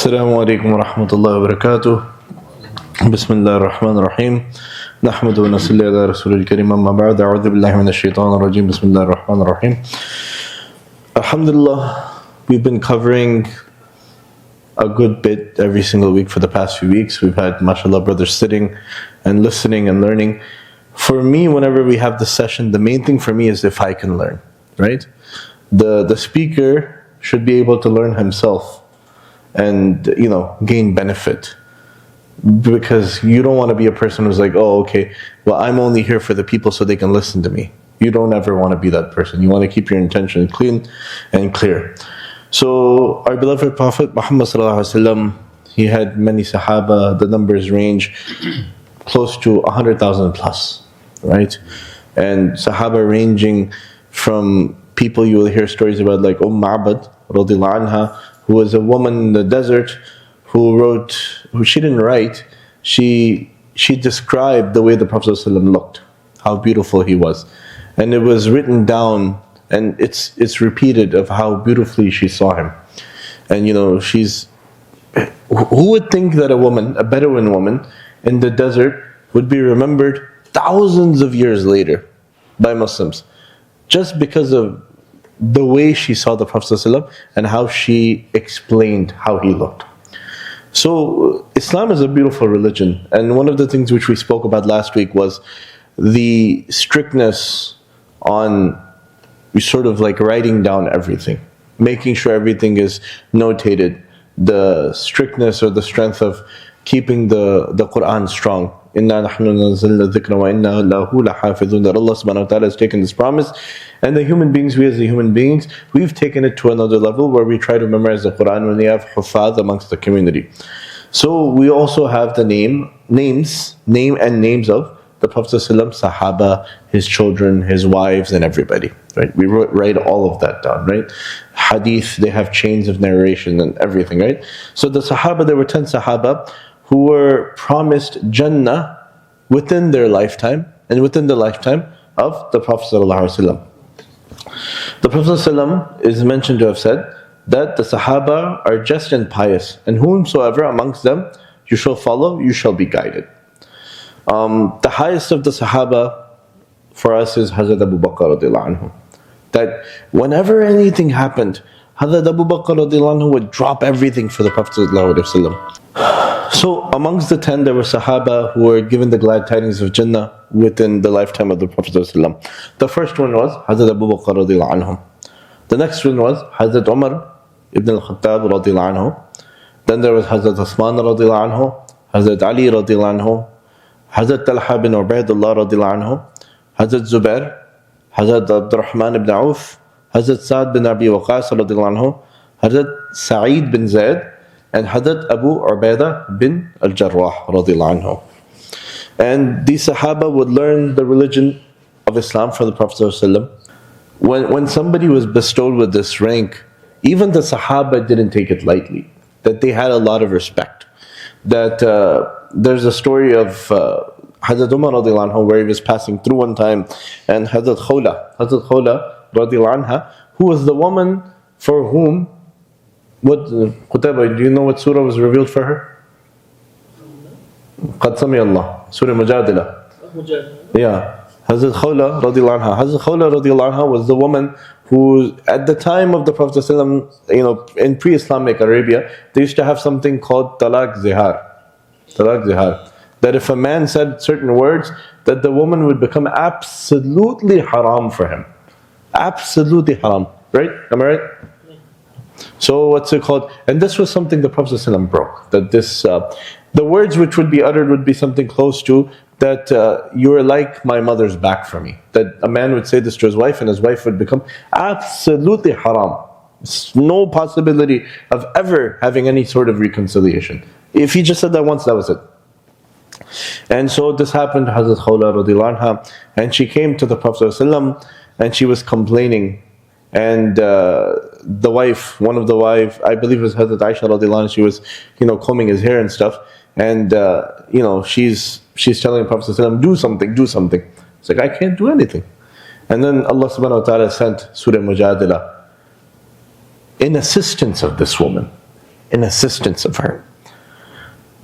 السلام عليكم ورحمة الله وبركاته. بسم الله الرحمن الرحيم. نحمد ونصلي على رسول الكريم. أما بعد، أعوذ بالله من الشيطان الرجيم. بسم الله الرحمن الرحيم. Alhamdulillah, we've been covering a good bit every single week for the past few weeks. We've had, mashallah, brothers sitting and listening and learning. For me, whenever we have this session, the main thing for me is if I can learn, right? The speaker should be able to learn himself and, gain benefit. Because you don't want to be a person who's like, oh, okay, well, I'm only here for the people so they can listen to me. You don't ever want to be that person. You want to keep your intention clean and clear. So our beloved Prophet Muhammad sallallahu alaihi wasallam, he had many Sahaba. The numbers range close to 100,000 plus, right? And Sahaba ranging from people you will hear stories about, like Ma'bad radhiyallahu anha, who was a woman in the desert who she didn't write, she described the way the Prophet ﷺ looked, how beautiful he was. And it was written down, and it's repeated of how beautifully she saw him. And who would think that a Bedouin woman in the desert would be remembered thousands of years later by Muslims, just because of the way she saw the Prophet ﷺ and how she explained how he looked. So Islam is a beautiful religion, and one of the things which we spoke about last week was the strictness on sort of like writing down everything, making sure everything is notated, the strictness or the strength of keeping the Quran strong. Inna nahnu nazzalna dhikra wa inna lahu lahafidhun. That Allah subhanahu wa ta'ala has taken this promise, and the human beings, we as the human beings, we've taken it to another level where we try to memorize the Quran when we have hufad amongst the community. So we also have the name and names of the Prophet ﷺ, Sahaba, his children, his wives, and everybody. Right? We write all of that down, right? Hadith, they have chains of narration and everything, right? So the Sahaba, there were 10 Sahaba who were promised Jannah within their lifetime and within the lifetime of the Prophet ﷺ. The Prophet ﷺ is mentioned to have said that the Sahaba are just and pious, and whomsoever amongst them you shall follow, you shall be guided. The highest of the Sahaba for us is Hazrat Abu Bakr radiallahu anhu. That whenever anything happened, Hazrat Abu Bakr radiallahu anhu would drop everything for the Prophet sallallahu alaihi wasallam. So amongst the 10 there were Sahaba who were given the glad tidings of Jannah within the lifetime of the Prophet ﷺ. The first one was Hazrat Abu Bakr radiallahu anhu. The next one was Hazrat Umar ibn al-Khattab radiallahu anhu. Then there was Hazrat Uthman radiallahu anhu, Hazrat Ali radiallahu anhu, Hazrat Talha bin Ubaidullah radiallahu anhu, Hazrat Zubair, Hazrat Abdurrahman ibn Auf, Hazrat Sa'd bin Abi Waqas radiallahu anhu, Hazrat Sa'id bin Zayd, and Hazrat Abu Ubaidah bin al-Jarrah radiallahu anhu. And these Sahaba would learn the religion of Islam from the Prophet ﷺ. When somebody was bestowed with this rank, even the Sahaba didn't take it lightly, that they had a lot of respect. That there's a story of Hazrat Umar radiallahu anhu where he was passing through one time, and Hazrat Khawla radiallahu anha, who was the woman for whom, Qutayba, do you know what surah was revealed for her? Qad Sami Allah, Surah Mujadila. Yeah, Hazrat Khawla radiallahu anha. Hazrat Khawla radiallahu anha was the woman who, at the time of the Prophet ﷺ, in pre-Islamic Arabia, they used to have something called talaq zihar. Talaq zihar. That if a man said certain words, that the woman would become absolutely haram for him. Absolutely haram. Right? Am I right? So what's it called? And this was something the Prophet ﷺ broke. That the words which would be uttered would be something close to that you are like my mother's back for me. That a man would say this to his wife, and his wife would become absolutely haram. No possibility of ever having any sort of reconciliation. If he just said that once, that was it. And so this happened to Hazrat Khawla radiallahu anha, and she came to the Prophet ﷺ, and she was complaining. And the wife, one of the wives, I believe it was Hazrat Aisha radiallahu anha, she was, combing his hair and stuff. And, she's telling the Prophet ﷺ, do something. It's like, I can't do anything. And then Allah subhanahu wa ta'ala sent Surah Mujadila in assistance of this woman. in assistance of her.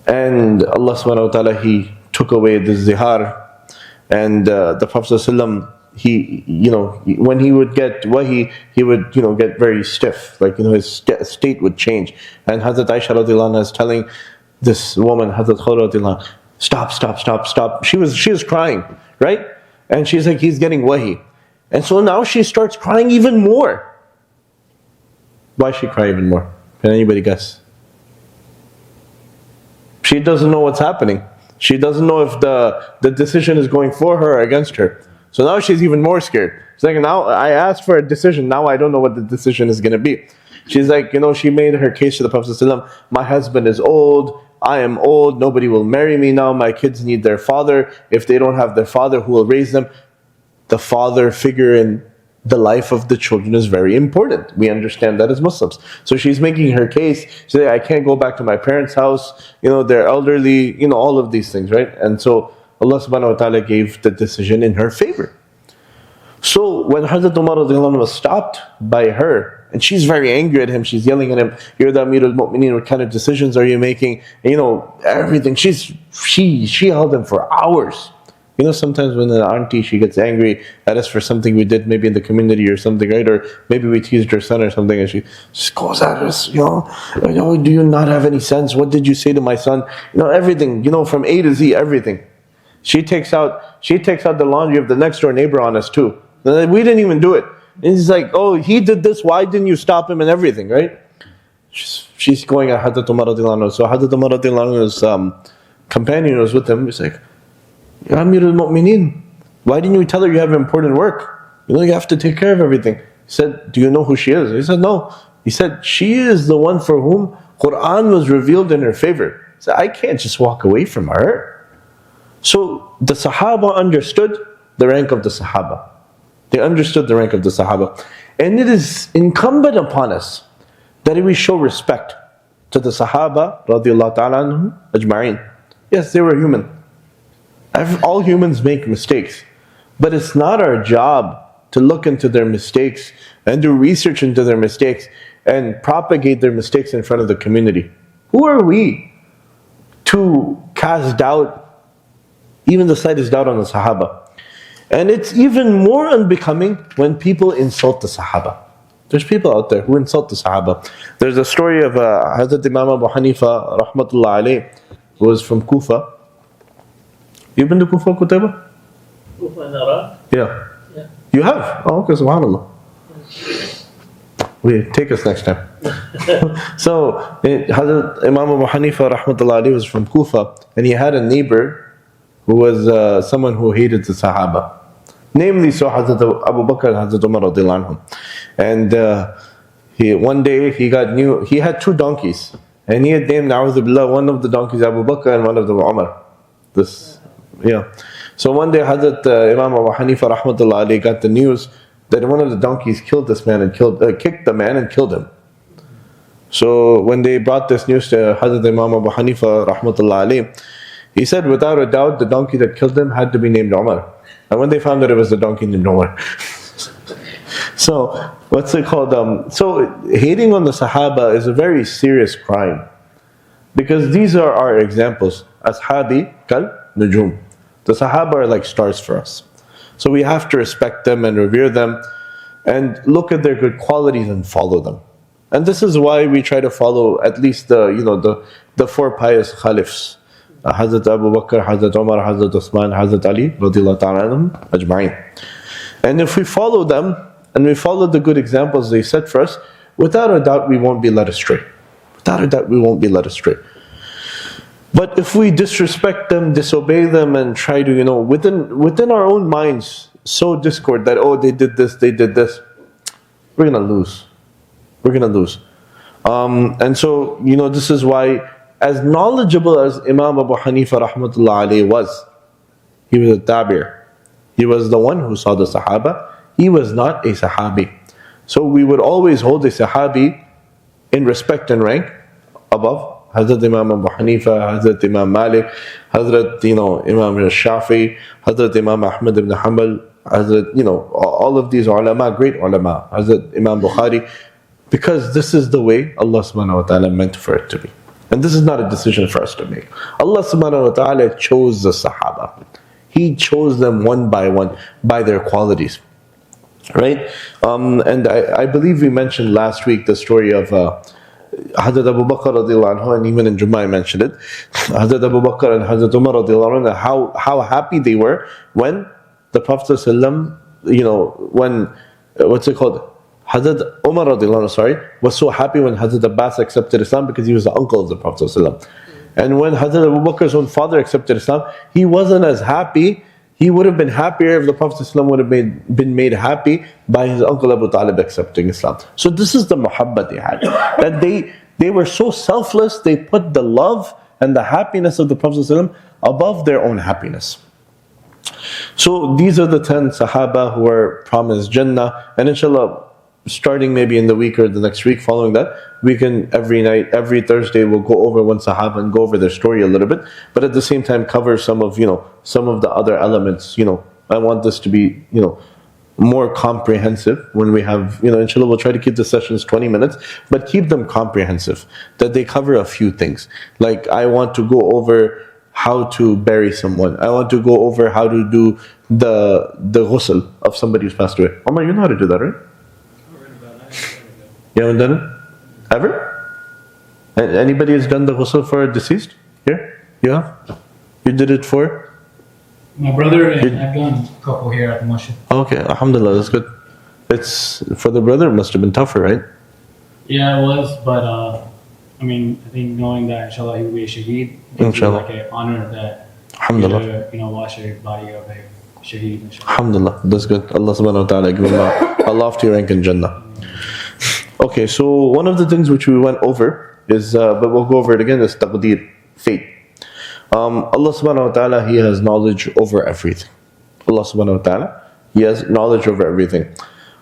And Allah subhanahu wa ta'ala, He took away the zihar. And the Prophet ﷺ, when he would get wahi, he would, get very stiff. Like, his state would change. And Hazrat Aisha radiallahu anha is telling this woman, Hazrat Khawla radiallahu anha, stop. She was crying, right? And she's like, he's getting wahi. And so now she starts crying even more. Why she cry even more? Can anybody guess? She doesn't know what's happening. She doesn't know if the decision is going for her or against her. So now she's even more scared. She's like, now I asked for a decision, now I don't know what the decision is going to be. She's like, she made her case to the Prophet ﷺ, my husband is old, I am old, nobody will marry me now, my kids need their father. If they don't have their father, who will raise them? The father figure in the life of the children is very important. We understand that as Muslims. So she's making her case. She's like, I can't go back to my parents' house. They're elderly. All of these things, right? And so Allah subhanahu wa ta'ala gave the decision in her favor. So when Hazrat Umar radiallahu anhu was stopped by her, and she's very angry at him, she's yelling at him, you're the Amir al-Mu'mineen, what kind of decisions are you making? And, everything. She held him for hours. Sometimes when an auntie, she gets angry at us for something we did maybe in the community or something, right? Or maybe we teased her son or something, and she just goes at us, do you not have any sense? What did you say to my son? Everything, from A to Z, everything. She takes out the laundry of the next door neighbor on us too. We didn't even do it. And he's like, oh, he did this, why didn't you stop him, and everything, right? She's going at Hazrat Umar radiallahu anhu. So Hazrat Umar radiallahu anhu's companion was with him. He's like, Ya Amir al-Mu'mineen, why didn't you tell her you have important work? You have to take care of everything. He said, do you know who she is? He said, no. He said, she is the one for whom Quran was revealed in her favor. He said, I can't just walk away from her. So the Sahaba understood the rank of the Sahaba. They understood the rank of the Sahaba. And it is incumbent upon us that we show respect to the Sahaba radiallahu ta'ala anhum ajma'in. Yes, they were human. All humans make mistakes. But it's not our job to look into their mistakes and do research into their mistakes and propagate their mistakes in front of the community. Who are we to cast doubt, even the slightest doubt, on the Sahaba? And it's even more unbecoming when people insult the Sahaba. There's people out there who insult the Sahaba. There's a story of Hazrat Imam Abu Hanifa rahmatullah alayh, who was from Kufa. You've been to Kufa, Qutayba? Kufa in Iraq? Yeah. Yeah. You have? Oh, okay, subhanAllah. Take us next time. So, Hazrat Imam Abu Hanifa rahmatullah alayhi was from Kufa, and he had a neighbor who was someone who hated the Sahaba. Namely, so Hazrat Abu Bakr and Hazrat Umar radiallahu anhum. And one day he had two donkeys, and he had named, A'udhu Billah, one of the donkeys Abu Bakr and one of them Umar. So one day Hazrat Imam Abu Hanifa rahmatullah alayhi got the news that one of the donkeys killed this man and kicked the man and killed him. So when they brought this news to Hazrat Imam Abu Hanifa rahmatullah alayhi, he said without a doubt the donkey that killed him had to be named Umar. And when they found that it was the donkey named Umar. So what's it called? So hating on the Sahaba is a very serious crime. Because these are our examples. Ashabi kal nujum. The Sahaba are like stars for us. So we have to respect them and revere them and look at their good qualities and follow them. And this is why we try to follow at least the four pious caliphs. Hazrat Abu Bakr, Hazrat Umar, Hazrat Uthman, Hazrat Ali radiallahu ta'ala anhum ajma'in. And if we follow them and we follow the good examples they set for us, without a doubt we won't be led astray. Without a doubt we won't be led astray. But if we disrespect them, disobey them, and try to, within our own minds, sow discord that, oh, they did this, we're going to lose. We're going to lose. And so, this is why, as knowledgeable as Imam Abu Hanifa rahmatullah alayhi was, he was a tabi'ir. He was the one who saw the Sahaba. He was not a Sahabi. So we would always hold a Sahabi in respect and rank above Hazrat Imam Abu Hanifa, Hazrat Imam Malik, Hazrat Imam Shafi, Hazrat Imam Ahmad ibn Hanbal, Hazrat all of these ulama, great ulama, Hazrat Imam Bukhari. because this is the way Allah subhanahu wa ta'ala meant for it to be. And this is not a decision for us to make. Allah subhanahu wa ta'ala chose the Sahaba. He chose them one by one by their qualities. Right? And I believe we mentioned last week the story of Hazrat Abu Bakr radiallahu anhu, and even in Jummah I mentioned it. Hazrat Abu Bakr and Hazrat Umar radiallahu anhu, how happy they were when the Prophet ﷺ, when, what's it called? Hazrat Umar radiallahu anhu, was so happy when Hazrat Abbas accepted Islam because he was the uncle of the Prophet ﷺ. And when Hazrat Abu Bakr's own father accepted Islam, he wasn't as happy. He would have been happier if the Prophet ﷺ would have been made happy by his uncle Abu Talib accepting Islam. So this is the muhabbat they had. That they were so selfless, they put the love and the happiness of the Prophet ﷺ above their own happiness. So these are the 10 Sahaba who are promised Jannah. And inshallah, starting maybe in the week or the next week following that, we can every Thursday we'll go over one Sahaba and go over their story a little bit, but at the same time cover some of the other elements. I want this to be more comprehensive when we have, inshallah we'll try to keep the sessions 20 minutes, but keep them comprehensive, that they cover a few things. Like I want to go over how to bury someone. I want to go over how to do the ghusl of somebody who's passed away. Omar, you know how to do that, right? You haven't done it? Ever? Anybody has done the ghusl for a deceased? Here? You have? You did it for? My brother, and I've done a couple here at the masjid. Okay, alhamdulillah, that's good. It's, for the brother, it must have been tougher, right? Yeah, it was, but I think knowing that inshallah he will be a shaheed, gives you like an honor that alhamdulillah, you wash the body of a shaheed, inshallah. Alhamdulillah, that's good. Allah subhanahu wa ta'ala give him a lofty rank in Jannah. Okay, so one of the things which we went over is, but we'll go over it again, is taqdeer, fate. Allah subhanahu wa ta'ala, He has knowledge over everything. Allah subhanahu wa ta'ala, He has knowledge over everything.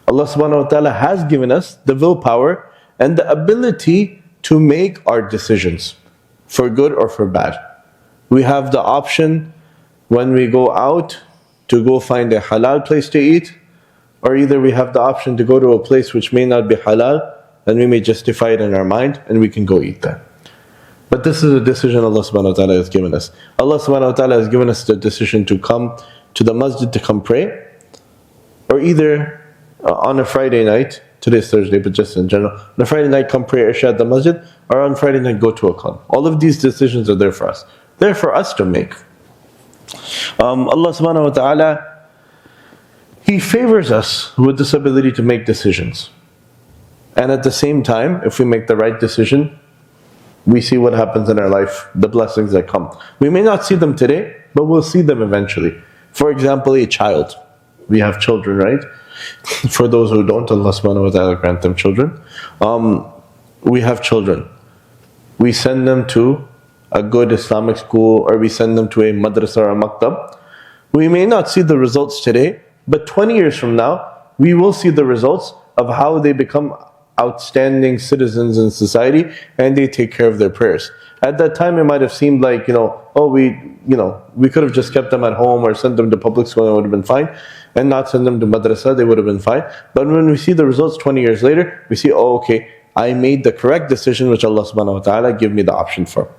Allah subhanahu wa ta'ala has given us the willpower and the ability to make our decisions, for good or for bad. We have the option when we go out to go find a halal place to eat, or either we have the option to go to a place which may not be halal, and we may justify it in our mind, and we can go eat there. But this is a decision Allah subhanahu wa ta'ala has given us. Allah subhanahu wa ta'ala has given us the decision to come to the masjid to come pray, or either on a Friday night, today's Thursday, but just in general, on a Friday night come pray Isha at the masjid, or on Friday night go to a khan. All of these decisions are there for us. They're for us to make. Allah subhanahu wa ta'ala, He favors us with this ability to make decisions. And at the same time, if we make the right decision, we see what happens in our life, the blessings that come. We may not see them today, but we'll see them eventually. For example, a child. We have children, right? For those who don't, Allah subhanahu wa ta'ala grant them children. We have children. We send them to a good Islamic school, or we send them to a madrasa or a maktab. We may not see the results today, but 20 years from now, we will see the results of how they become outstanding citizens in society, and they take care of their prayers. At that time, it might have seemed like, we could have just kept them at home or sent them to public school and it would have been fine, and not send them to madrasa, they would have been fine. But when we see the results 20 years later, we see, I made the correct decision which Allah subhanahu wa ta'ala gave me the option for.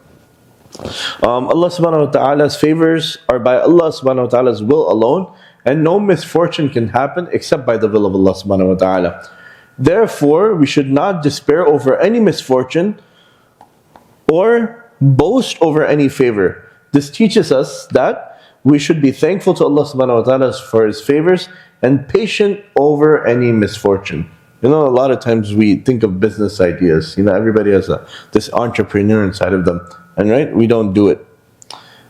Allah subhanahu wa ta'ala's favors are by Allah subhanahu wa ta'ala's will alone, and no misfortune can happen except by the will of Allah subhanahu wa ta'ala. Therefore, we should not despair over any misfortune or boast over any favor. This teaches us that we should be thankful to Allah subhanahu wa ta'ala for His favors and patient over any misfortune. A lot of times we think of business ideas. Everybody has this entrepreneur inside of them. And right, we don't do it.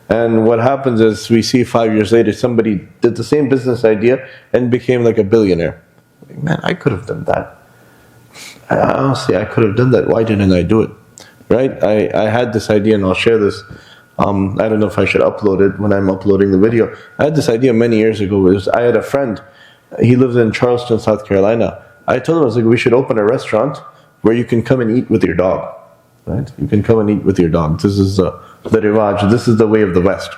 And what happens is we see 5 years later somebody did the same business idea and became like a billionaire. Man, I could have done that. Honestly, I could have done that. Why didn't I do it? Right? I had this idea, and I'll share this. I don't know if I should upload it when I'm uploading the video. I had this idea many years ago. I had a friend. He lives in Charleston, South Carolina. I told him, I was like, we should open a restaurant where you can come and eat with your dog. Right? You can come and eat with your dog. This is the riwaj. This is the way of the West.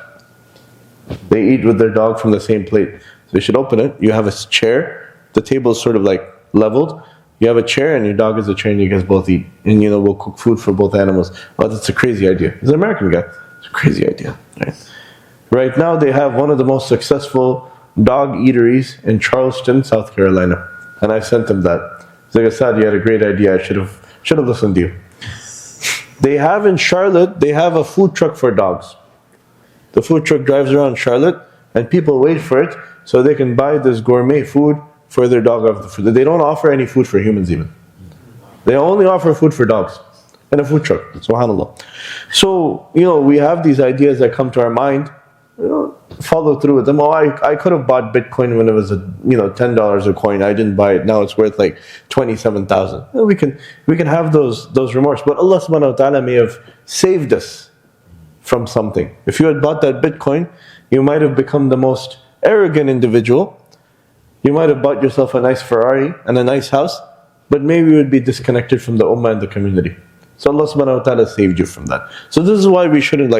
They eat with their dog from the same plate. So you should open it. You have a chair. The table is sort of like leveled. You have a chair and your dog is a chair and you guys both eat. And we'll cook food for both animals. Oh, that's a crazy idea. He's an American guy. It's a crazy idea, right? Right now they have one of the most successful dog eateries in Charleston, South Carolina. And I sent him that. He's like, Asad, you had a great idea. I should have listened to you. They have in Charlotte, they have a food truck for dogs. The food truck drives around Charlotte and people wait for it so they can buy this gourmet food for their dog. They don't offer any food for humans even. They only offer food for dogs in a food truck. SubhanAllah. So, we have these ideas that come to our mind. Follow through with them. Oh, I could have bought Bitcoin when it was $10 a coin. I didn't buy it. Now it's worth like 27,000. We can have those remorse. But Allah subhanahu wa ta'ala may have saved us from something. If you had bought that Bitcoin, you might have become the most arrogant individual. You might have bought yourself a nice Ferrari and a nice house, but maybe you would be disconnected from the ummah and the community. So Allah subhanahu wa ta'ala saved you from that. So this is why we shouldn't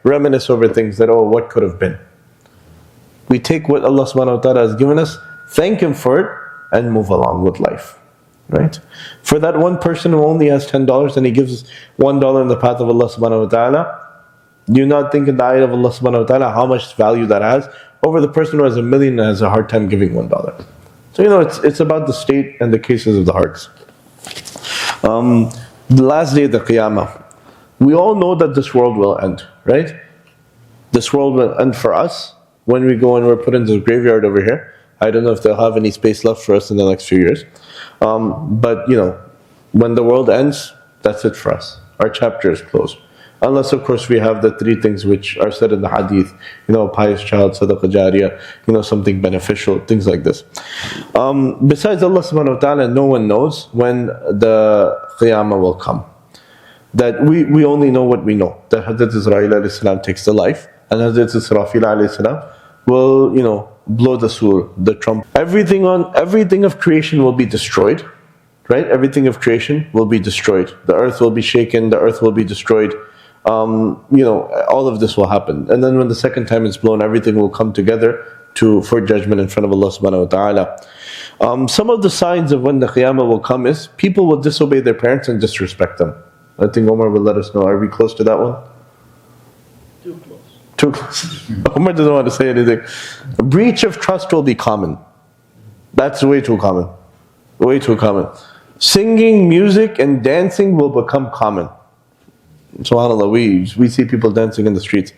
reminisce over things that, what could have been. We take what Allah subhanahu wa ta'ala has given us, thank Him for it, and move along with life. Right? For that one person who only has $10 and he gives $1 in the path of Allah subhanahu wa ta'ala, do you not think in the eye of Allah subhanahu wa ta'ala how much value that has over the person who has $1 million and has a hard time giving $1? So it's about the state and the cases of the hearts. The last day of the Qiyamah. We all know that this world will end, right? This world will end for us when we go and we're put into the graveyard over here. I don't know if they'll have any space left for us in the next few years. But when the world ends, that's it for us. Our chapter is closed. Unless, of course, we have the 3 things which are said in the hadith, a pious child, sadaqah jariyah, something beneficial, things like this. Besides Allah subhanahu wa ta'ala, no one knows when the Qiyamah will come. That we only know what we know. That Hazrat Israel alayhi salam takes the life, and Hazrat Israfil alayhi salam will, blow the sur, the trumpet. Everything of creation will be destroyed. Right? Everything of creation will be destroyed. The earth will be shaken, the earth will be destroyed. All of this will happen. And then when the second time it's blown, everything will come together for judgment in front of Allah subhanahu wa ta'ala. Some of the signs of when the Qiyamah will come is people will disobey their parents and disrespect them. I think Omar will let us know. Are we close to that one? Too close. Too close. Omar doesn't want to say anything. A breach of trust will be common. That's way too common. Way too common. Singing, music, and dancing will become common. SubhanAllah, we see people dancing in the streets.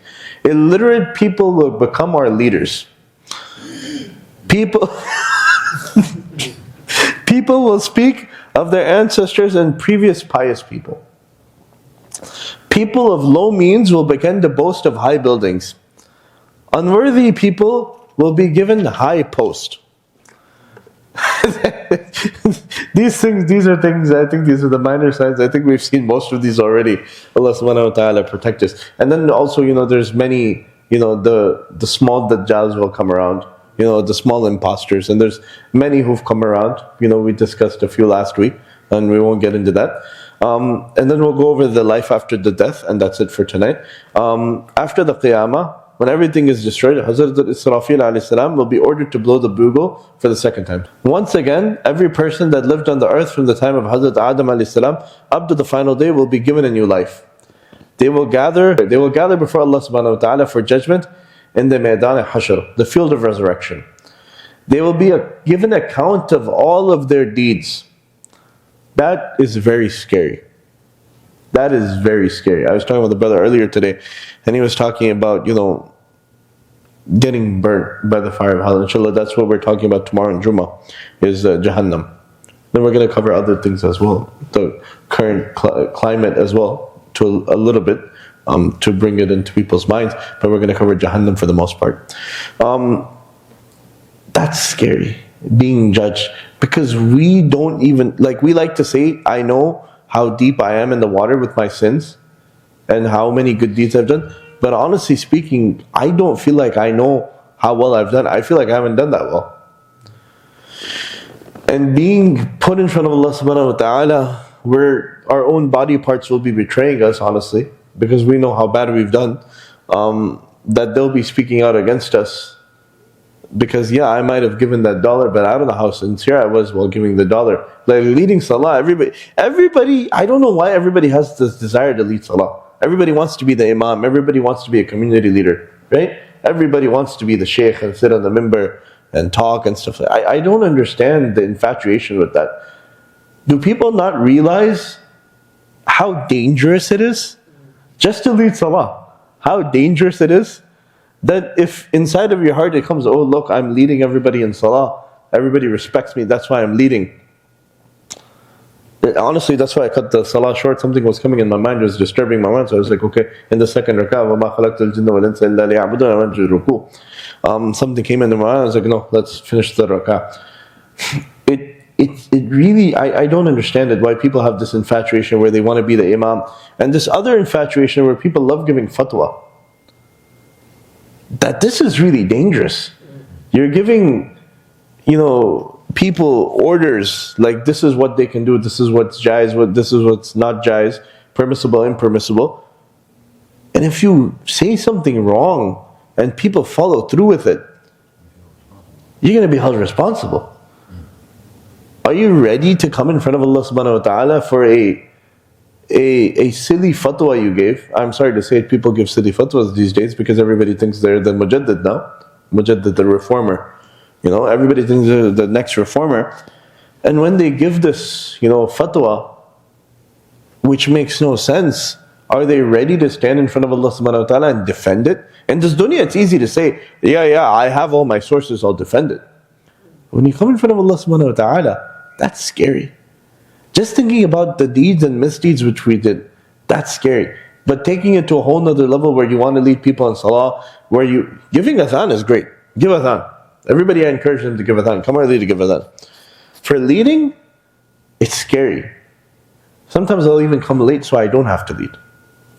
Illiterate people will become our leaders. People will speak of their ancestors and previous pious people. People of low means will begin to boast of high buildings. Unworthy people will be given high post. These are things, I think these are the minor signs. I think we've seen most of these already. Allah subhanahu wa ta'ala protect us. And then also, there's many, the small dajjals will come around, the small imposters. And there's many who've come around. We discussed a few last week, and we won't get into that. And then we'll go over the life after the death, and that's it for tonight. After the Qiyamah, when everything is destroyed, Hazrat Israfil alayhi salam will be ordered to blow the bugle for the second time. Once again, every person that lived on the earth from the time of Hazrat Adam alayhi salam up to the final day will be given a new life. They will gather before Allah subhanahu wa ta'ala for judgment in the Maidan al-Hashr, the field of resurrection. They will be given account of all of their deeds. That is very scary. That is very scary. I was talking with a brother earlier today, and he was talking about, getting burnt by the fire of hell. Inshallah, that's what we're talking about tomorrow in Jummah, is Jahannam. Then we're going to cover other things as well, the current climate as well, to a little bit, to bring it into people's minds, but we're going to cover Jahannam for the most part. That's scary, being judged, because we don't even, we like to say, I know how deep I am in the water with my sins, and how many good deeds I've done. But honestly speaking, I don't feel like I know how well I've done. I feel like I haven't done that well. And being put in front of Allah subhanahu wa ta'ala, where our own body parts will be betraying us, honestly, because we know how bad we've done, that they'll be speaking out against us. because yeah, I might have given that dollar, but I don't know how sincere I was while giving the dollar. Like leading salah, everybody, I don't know why everybody has this desire to lead salah. Everybody wants to be the imam, everybody wants to be a community leader, right? Everybody wants to be the sheikh and sit on the minbar and talk and stuff. I don't understand the infatuation with that. Do people not realize how dangerous it is just to lead salah? How dangerous it is? That if inside of your heart it comes, oh look, I'm leading everybody in salah, everybody respects me, that's why I'm leading. Honestly, that's why I cut the salah short. Something was coming in my mind, it was disturbing my mind, so I was like, okay, in the second rak'ah, وَمَا خَلَقْتُ الْجِنَّ وَالْإِنسَ إِلَّا لِيَعْبُدُونَ, I went to ruku. Something came into my mind, I was like, no, let's finish the rak'ah. It really, I don't understand it, why people have this infatuation where they want to be the imam, and this other infatuation where people love giving fatwa. That this is really dangerous. You're giving, people orders, like this is what they can do, this is what's jaiz, this is what's not jaiz, permissible, impermissible. And if you say something wrong and people follow through with it, you're going to be held responsible. Are you ready to come in front of Allah subhanahu wa ta'ala for a silly fatwa you gave? I'm sorry to say it, people give silly fatwas these days because everybody thinks they're the mujaddid now. Mujaddid, the reformer. Everybody thinks they're the next reformer. And when they give this, fatwa, which makes no sense, are they ready to stand in front of Allah subhanahu wa ta'ala and defend it? In this dunya, it's easy to say, yeah, I have all my sources, I'll defend it. When you come in front of Allah subhanahu wa ta'ala, that's scary. Just thinking about the deeds and misdeeds which we did, that's scary. But taking it to a whole nother level where you want to lead people in salah, giving adhan is great. Give adhan. Everybody, I encourage them to give adhan. Come early to give adhan. For leading, it's scary. Sometimes I'll even come late so I don't have to lead.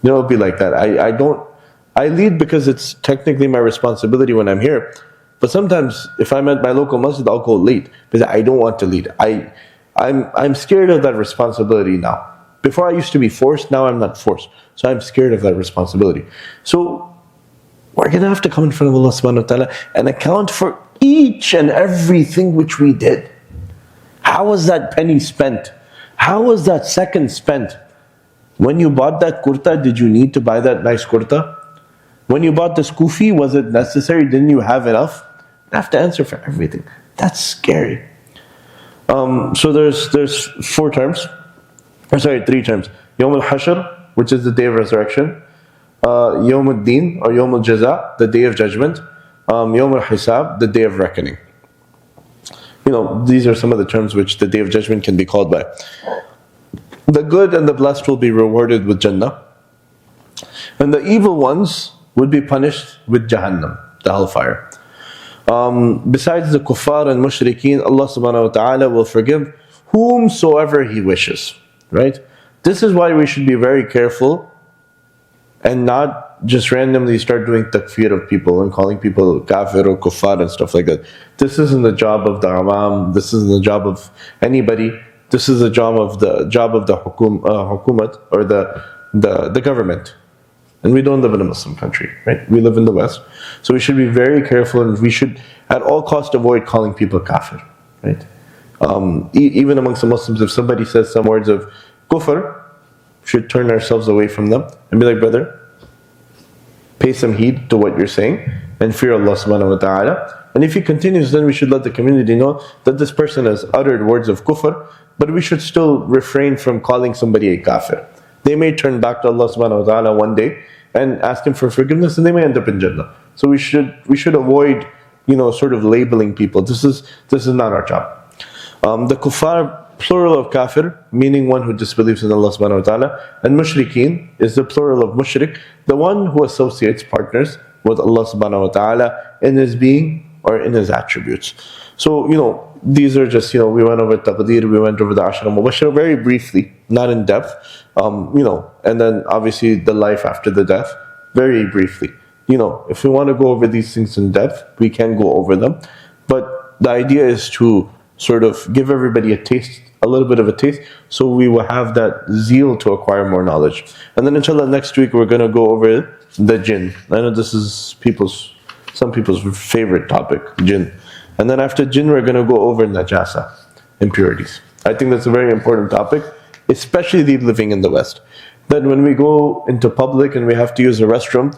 It'll be like that. I lead because it's technically my responsibility when I'm here. But sometimes if I'm at my local masjid, I'll go late because I don't want to lead. I'm scared of that responsibility now. Before I used to be forced, now I'm not forced. So I'm scared of that responsibility. So we're going to have to come in front of Allah subhanahu wa ta'ala and account for each and everything which we did. How was that penny spent? How was that second spent? When you bought that kurta, did you need to buy that nice kurta? When you bought this kufi, was it necessary? Didn't you have enough? You have to answer for everything. That's scary. So there's three terms. Yawm al-Hashr, which is the day of resurrection. Yawm al-Din, or Yawm al-Jaza, the day of judgment. Yawm al-Hisab, the day of reckoning. These are some of the terms which the day of judgment can be called by. The good and the blessed will be rewarded with Jannah. And the evil ones would be punished with Jahannam, the hellfire. Besides the kuffar and mushrikeen, Allah subhanahu wa ta'ala will forgive whomsoever He wishes. Right? This is why we should be very careful and not just randomly start doing takfir of people and calling people kafir or kuffar and stuff like that. This isn't the job of the awam, this isn't the job of anybody. This is the job of the hukumat, or the government. And we don't live in a Muslim country, right? We live in the West. So we should be very careful, and we should at all costs avoid calling people kafir, right? Even amongst the Muslims, if somebody says some words of kufr, we should turn ourselves away from them and be like, brother, pay some heed to what you're saying and fear Allah subhanahu wa ta'ala. And if he continues, then we should let the community know that this person has uttered words of kufr, but we should still refrain from calling somebody a kafir. They may turn back to Allah subhanahu wa ta'ala one day and ask Him for forgiveness, and they may end up in Jannah. So we should avoid, sort of labeling people. This is not our job. The kuffar, plural of kafir, meaning one who disbelieves in Allah subhanahu wa ta'ala, and mushrikeen is the plural of mushrik, the one who associates partners with Allah subhanahu wa ta'ala in His being or in His attributes. So, these are just, we went over taqdeer, we went over the Ashra Mubashara very briefly, not in depth, and then obviously the life after the death, very briefly. If we want to go over these things in depth, we can go over them. But the idea is to sort of give everybody a little bit of a taste, so we will have that zeal to acquire more knowledge. And then inshallah next week we're going to go over the jinn. I know this is people's some people's favorite topic, jinn. And then after jinn, we're going to go over najasa, impurities. I think that's a very important topic, especially living in the West. That when we go into public and we have to use a restroom,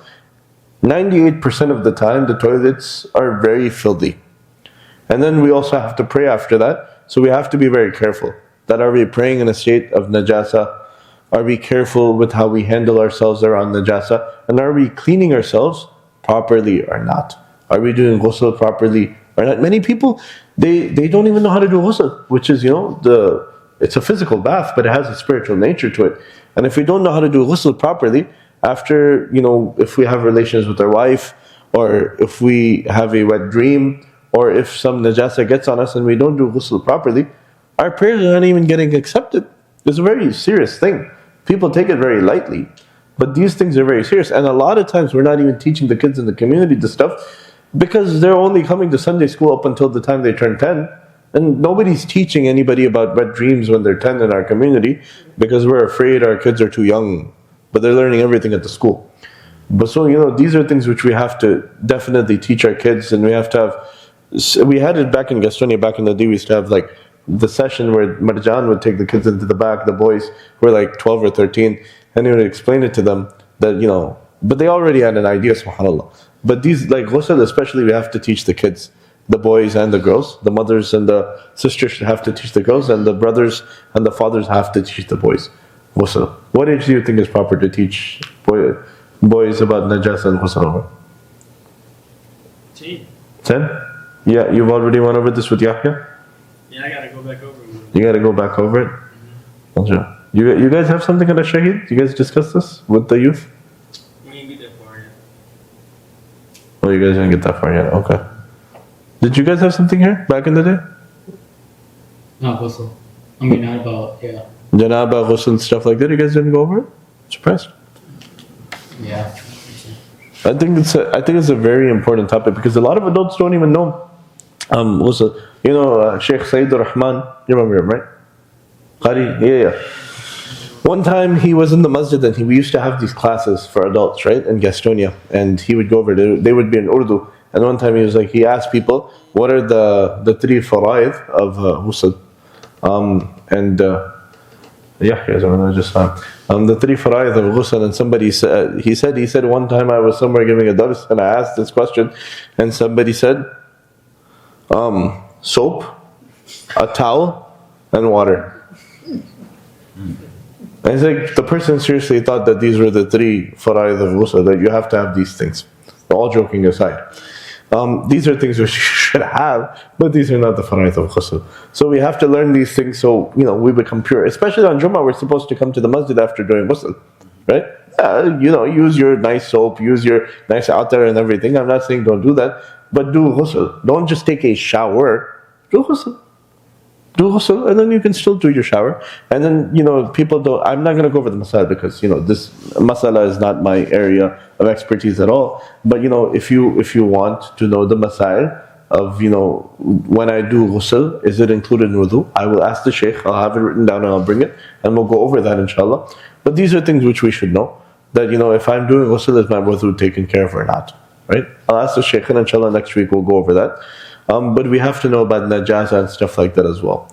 98% of the time the toilets are very filthy. And then we also have to pray after that, so we have to be very careful. That are we praying in a state of najasa? Are we careful with how we handle ourselves around najasa? And are we cleaning ourselves properly or not? Are we doing ghusl properly or not? Many people, they don't even know how to do ghusl, which is, it's a physical bath, but it has a spiritual nature to it. And if we don't know how to do ghusl properly, after, if we have relations with our wife, or if we have a wet dream, or if some najasa gets on us and we don't do ghusl properly, our prayers are not even getting accepted. It's a very serious thing. People take it very lightly. But these things are very serious. And a lot of times we're not even teaching the kids in the community this stuff because they're only coming to Sunday school up until the time they turn 10. And nobody's teaching anybody about wet dreams when they're 10 in our community because we're afraid our kids are too young. But they're learning everything at the school. But so, these are things which we have to definitely teach our kids, and we have to have. We had it back in Gastonia, back in the day, we used to have like the session where Marjan would take the kids into the back, the boys who were like 12 or 13, and he would explain it to them that, but they already had an idea, subhanAllah. But these, like ghusl especially, we have to teach the kids, the boys and the girls. The mothers and the sisters should have to teach the girls, and the brothers and the fathers have to teach the boys ghusl. What age do you think is proper to teach boys about najasa and ghusl? 10? Yeah, you've already went over this with Yahya? Yeah, I gotta go back over it. You gotta go back over it? Mm-hmm. You guys have something on the Shaheed? You guys discuss this with the youth? We ain't get that far yet. Oh, you guys didn't get that far yet, okay. Did you guys have something here back in the day? Not ghusl. Not about, yeah. Janaba, ghusl, stuff like that, you guys didn't go over it? Surprised? Yeah. I think it's a very important topic because a lot of adults don't even know ghusl. Sheikh Sayyidur Rahman, you remember him, right? Qari? Yeah. One time he was in the masjid and we used to have these classes for adults, right, in Gastonia, and he would go over there. They would be in Urdu, and one time he asked people, what are the three faraid of ghusl? The three faraid of ghusl, and somebody said, he said one time I was somewhere giving a dars and I asked this question, and somebody said, soap, a towel, and water. And it's like the person seriously thought that these were the three faraid of ghusl, that you have to have these things. All joking aside. These are things which you should have, but these are not the faraid of ghusl. So we have to learn these things so, we become pure. Especially on Jummah, we're supposed to come to the masjid after doing ghusl, right? Use your nice soap, use your nice outer and everything. I'm not saying don't do that, but do ghusl. Don't just take a shower, do ghusl. Do ghusl, and then you can still do your shower. And then, people don't, I'm not going to go over the masala because, this masala is not my area of expertise at all. But, if you want to know the masail of, when I do ghusl, is it included in wudu? I will ask the shaykh, I'll have it written down and I'll bring it, and we'll go over that inshallah. But these are things which we should know. That, if I'm doing ghusl, is my wudu taken care of or not? Right? I'll ask the shaykh, and inshallah next week we'll go over that. But we have to know about najasa and stuff like that as well.